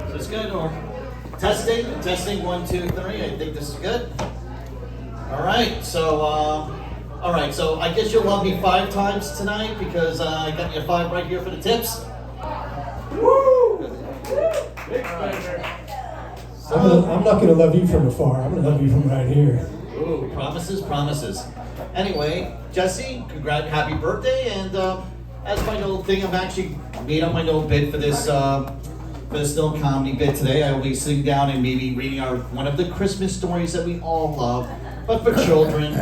Is this good or testing? Testing 1, 2, 3. I think this is good. All right. So I guess you'll love me 5 times tonight because I got you 5 right here for the tips. Woo! I'm not going to love you from afar. I'm going to love you from right here. Ooh, promises. Anyway, Jesse, congrats, happy birthday! And as my little thing, I've actually made up my little bit for this little comedy bit today. I will be sitting down and maybe reading one of the Christmas stories that we all love, but for children,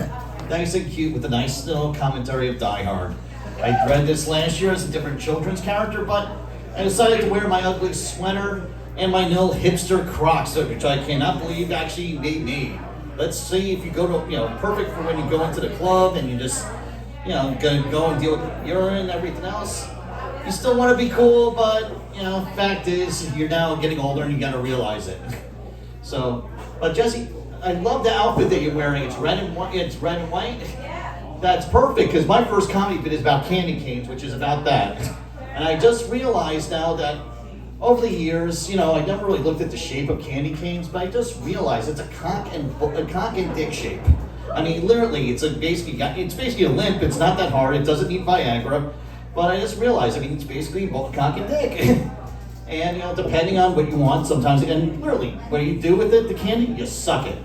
nice and cute with a nice little commentary of Die Hard. I read this last year as a different children's character, but I decided to wear my ugly sweater and my little hipster Crocs, which I cannot believe actually made me. Let's see if you go to, perfect for when you go into the club and you just, gonna go and deal with urine and everything else. You still want to be cool, but, fact is, you're now getting older and you gotta realize it. So, but Jesse, I love the outfit that you're wearing. It's red and white. That's perfect, because my first comedy bit is about candy canes, which is about that. And I just realized now that over the years, I never really looked at the shape of candy canes, but I just realized it's a cock and dick shape. I mean, literally, it's basically a limp. It's not that hard. It doesn't need Viagra. But I just realized, it's basically both cock and dick. And, depending on what you want, sometimes, and literally, what do you do with it, the candy? You suck it.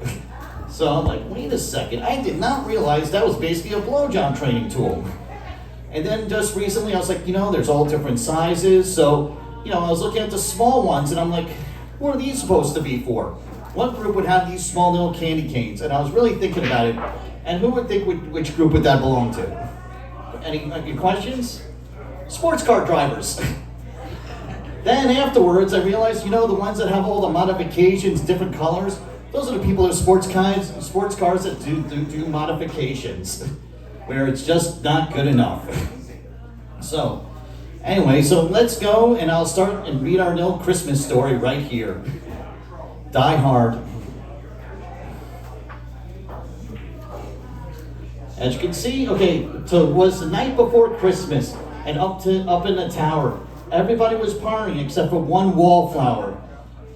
So I'm like, wait a second. I did not realize that was basically a blowjob training tool. And then just recently, I was like, there's all different sizes. So, I was looking at the small ones, and I'm like, what are these supposed to be for? What group would have these small little candy canes? And I was really thinking about it. And who would think which group would that belong to? Any questions? Sports car drivers. Then afterwards, I realized, the ones that have all the modifications, different colors, those are the people in sports cars that do modifications, where it's just not good enough. So, anyway, let's go, and I'll start and read our little Christmas story right here. Die Hard. As you can see, so it was the night before Christmas, and up in the tower, everybody was partying except for one wallflower.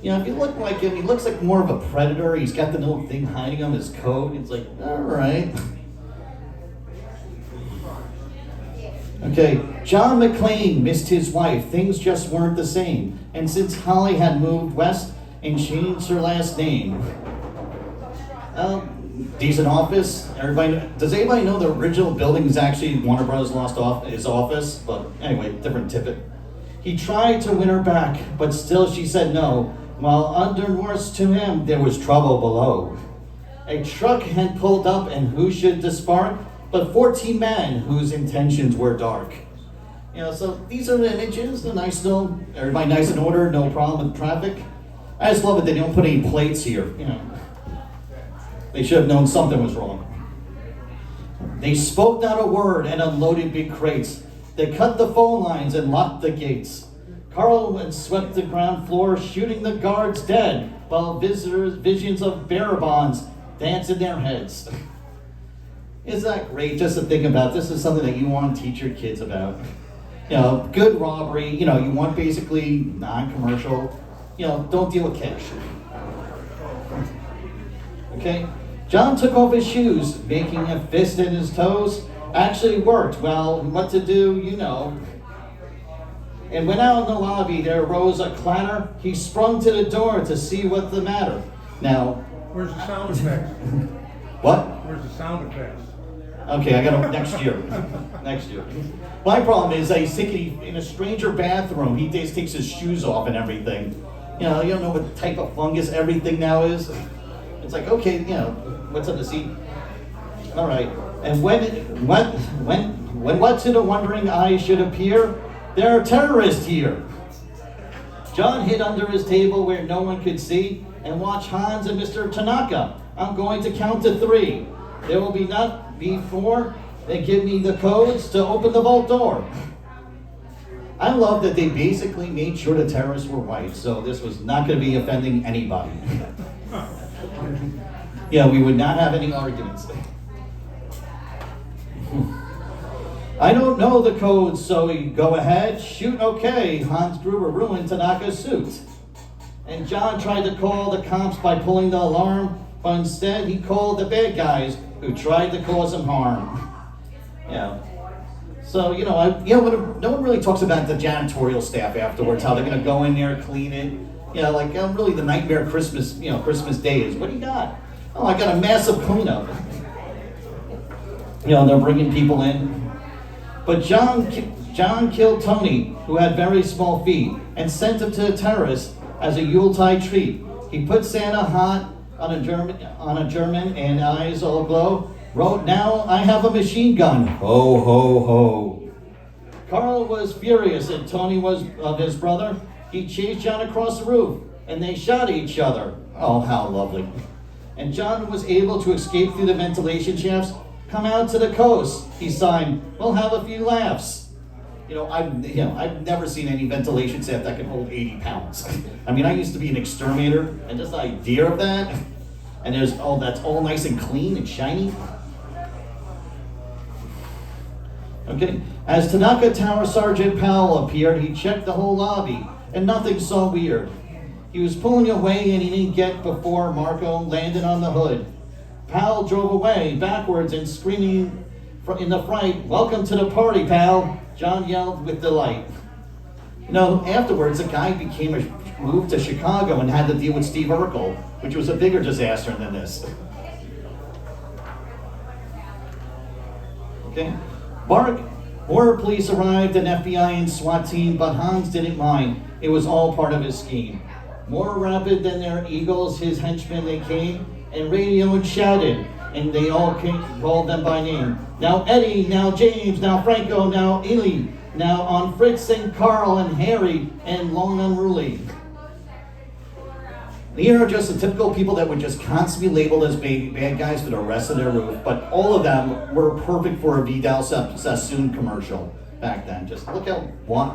If you look like him, he looks like more of a predator. He's got the little thing hiding on his coat. It's like, all right. Okay, John McClane missed his wife. Things just weren't the same. And since Holly had moved west and changed her last name. Decent office. Does anybody know the original building is actually Warner Bros. Lost his office? But anyway, different tippet. He tried to win her back, but still she said no. While unbeknownst to him, there was trouble below. A truck had pulled up, and who should disbark but 14 men whose intentions were dark. So these are the images. They're nice, everybody nice and ordered, no problem with traffic. I just love it they don't put any plates here. They should have known something was wrong. They spoke not a word and unloaded big crates. They cut the phone lines and locked the gates. Carl swept the ground floor, shooting the guards dead, while visions of bearer bonds danced in their heads. Isn't that great just to think about? This is something that you want to teach your kids about. Good robbery, you want basically non-commercial, don't deal with cash. Okay? John took off his shoes, making a fist in his toes. Actually worked. Well, what to do, And when out in the lobby there arose a clatter, he sprung to the door to see what's the matter. Now... Where's the sound effects? What? Where's the sound effects? Okay, I got to next year. Next year. My problem is that he's thinking in a stranger bathroom, he takes his shoes off and everything. You don't know what type of fungus everything now is. It's like, okay, what's up to see? All right. And when what to the wondering eye should appear, there are terrorists here. John hid under his table where no one could see and watched Hans and Mr. Tanaka. I'm going to count to 3. There will be not before they give me the codes to open the vault door. I love that they basically made sure the terrorists were white, so this was not going to be offending anybody. We would not have any arguments. I don't know the codes, so you go ahead, shoot, okay. Hans Gruber ruined Tanaka's suit. And John tried to call the cops by pulling the alarm, but instead he called the bad guys who tried to cause him harm. Yeah. So, no one really talks about the janitorial staff afterwards, how they're going to go in there, clean it. Really the nightmare Christmas Day is. What do you got? Oh, I got a massive cleanup. They're bringing people in. But John killed Tony, who had very small feet, and sent him to the terrorists as a Yuletide treat. He put Santa hot on a German and eyes all aglow, wrote, "Now I have a machine gun. Ho, ho, ho." Carl was furious that Tony was of his brother. He chased John across the roof, and they shot at each other. Oh, how lovely. And John was able to escape through the ventilation shafts. Come out to the coast, he signed. We'll have a few laughs. I've never seen any ventilation shaft that can hold 80 pounds. I used to be an exterminator, and just the idea of that, and that's all nice and clean and shiny. Okay, as Tanaka Tower Sergeant Powell appeared, he checked the whole lobby, and nothing so weird. He was pulling away, and he didn't get before Marco landed on the hood. Powell drove away, backwards, and screaming in the fright, "Welcome to the party, pal!" John yelled with delight. Afterwards, the guy moved to Chicago and had to deal with Steve Urkel, which was a bigger disaster than this. Okay. More police arrived, an FBI and SWAT team, but Hans didn't mind. It was all part of his scheme. More rapid than their eagles, his henchmen, they came and radioed and shouted, and they all called them by name. Now Eddie, now James, now Franco, now Ely, now on Fritz and Carl and Harry and Long Unruly. These are just the typical people that were just constantly labeled as bad guys for the rest of their roof, but all of them were perfect for a Vidal Sassoon commercial back then. Just look how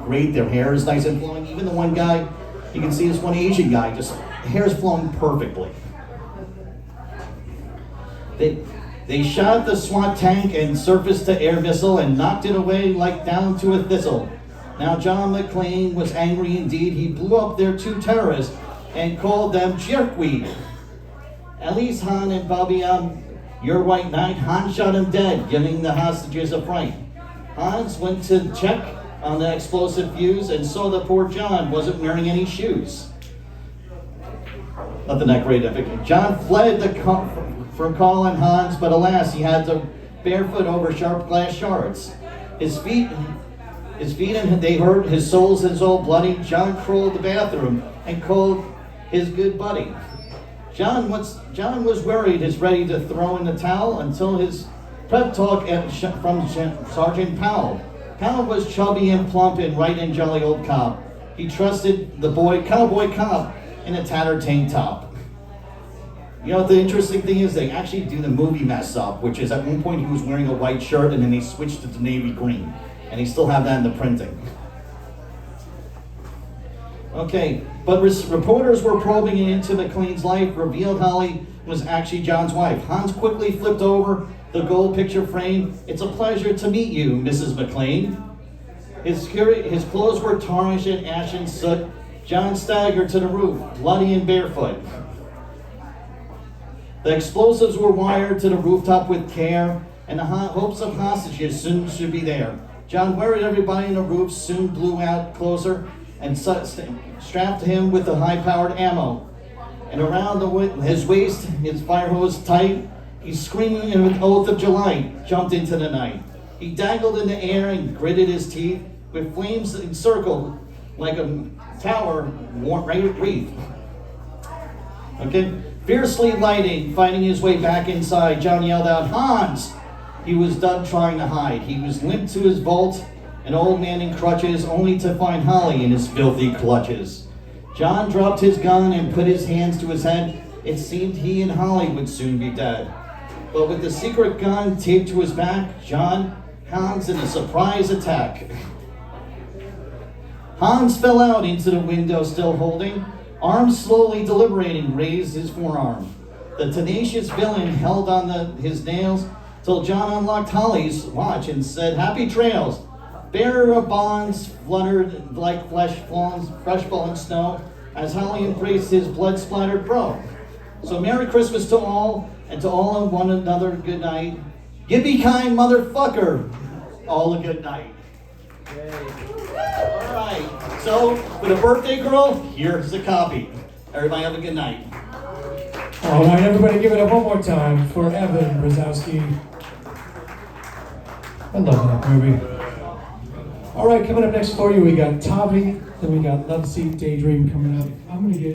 great their hair is, nice and flowing. Even the one guy, you can see this one Asian guy, just hair's flowing perfectly. They shot the SWAT tank and surface-to-air missile and knocked it away like down to a thistle. Now John McClane was angry indeed. He blew up their two terrorists and called them jerkweed. At least Han and Bobby, your white knight, Han shot him dead, giving the hostages a fright. Hans went to check on the explosive fuse and saw that poor John wasn't wearing any shoes. Nothing that great. John fled from Carl and Hans, but alas, he had to barefoot over sharp glass shards. His feet, and they hurt. His soles all bloody. John crawled the bathroom and called his good buddy. John was worried, is ready to throw in the towel until his prep talk from Sergeant Powell. Powell was chubby and plump and right and jolly old cop. He trusted the cowboy cop in a tattered tank top. The interesting thing is they actually do the movie mess up, which is at one point he was wearing a white shirt and then they switched it to navy green. And they still have that in the printing. Okay, but reporters were probing into McClane's life, revealed Holly was actually John's wife. Hans quickly flipped over the gold picture frame. "It's a pleasure to meet you, Mrs. McClane." His clothes were tarnished and ashen soot. John staggered to the roof, bloody and barefoot. The explosives were wired to the rooftop with care, and the hopes of hostages soon should be there. John worried everybody in the roof soon blew out closer and strapped him with the high-powered ammo. And around his waist, his fire hose tight, he screaming with oath of July, jumped into the night. He dangled in the air and gritted his teeth with flames encircled like a tower wreath. Okay? Fiercely fighting his way back inside, John yelled out, "Hans!" He was done trying to hide. He was limped to his vault, an old man in crutches, only to find Holly in his filthy clutches. John dropped his gun and put his hands to his head. It seemed he and Holly would soon be dead. But with the secret gun taped to his back, Hans in a surprise attack. Hans fell out into the window, still holding. Arms slowly deliberating, raised his forearm. The tenacious villain held on his nails till John unlocked Holly's watch and said, "Happy trails." Bearer of bonds fluttered like fresh fallen snow. as Holly embraced his blood-splattered bro. So Merry Christmas to all, and to all of one another, good night. Yippee kind motherfucker, all a good night. All right, so for the birthday girl, here's the copy. Everybody have a good night. All right, everybody give it up one more time for Evan Brosowsky. I love that movie. All right, coming up next for you, we got Tavi, then we got Love Seat Daydream coming up. I'm going to get